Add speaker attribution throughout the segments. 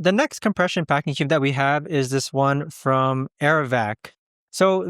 Speaker 1: The next compression packing cube that we have is this one from AirVac. So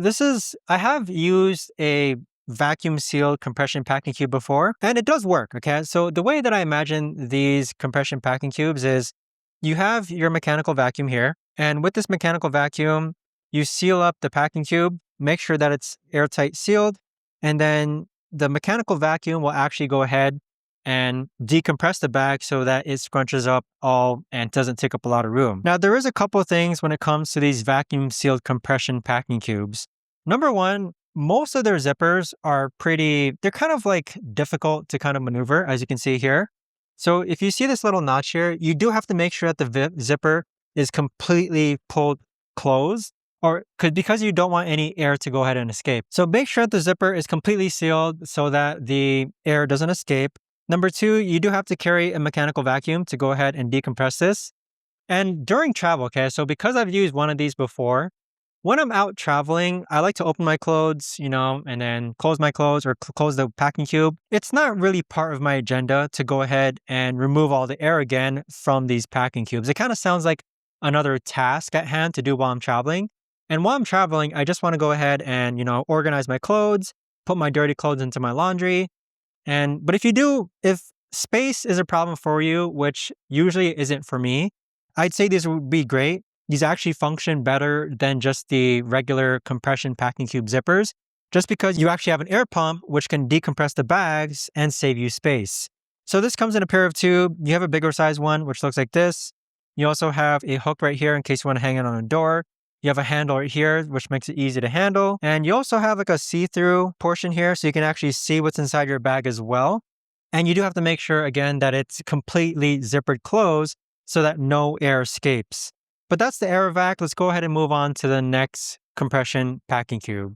Speaker 1: I have used a vacuum sealed compression packing cube before, and it does work, okay? So the way that I imagine these compression packing cubes is you have your mechanical vacuum here, and with this mechanical vacuum, you seal up the packing cube, make sure that it's airtight sealed, and then the mechanical vacuum will actually go ahead and decompress the bag so that it scrunches up all and doesn't take up a lot of room. Now, there is a couple of things when it comes to these vacuum sealed compression packing cubes. Number one, most of their zippers are they're kind of like difficult to kind of maneuver, as you can see here. So if you see this little notch here, you do have to make sure that the zipper is completely pulled closed, because you don't want any air to go ahead and escape. So make sure that the zipper is completely sealed so that the air doesn't escape. Number two, you do have to carry a mechanical vacuum to go ahead and decompress this. And during travel, okay, so because I've used one of these before, when I'm out traveling, I like to open my clothes, and then close my clothes or close the packing cube. It's not really part of my agenda to go ahead and remove all the air again from these packing cubes. It kind of sounds like another task at hand to do while I'm traveling. And while I'm traveling, I just want to go ahead and, organize my clothes, put my dirty clothes into my laundry. But if space is a problem for you, which usually isn't for me, I'd say these would be great. These actually function better than just the regular compression packing cube zippers, just because you actually have an air pump, which can decompress the bags and save you space. So this comes in a pair of two. You have a bigger size one, which looks like this. You also have a hook right here in case you want to hang it on a door. You have a handle right here, which makes it easy to handle. And you also have like a see-through portion here, so you can actually see what's inside your bag as well. And you do have to make sure, again, that it's completely zippered closed so that no air escapes. But that's the AirVac. Let's go ahead and move on to the next compression packing cube.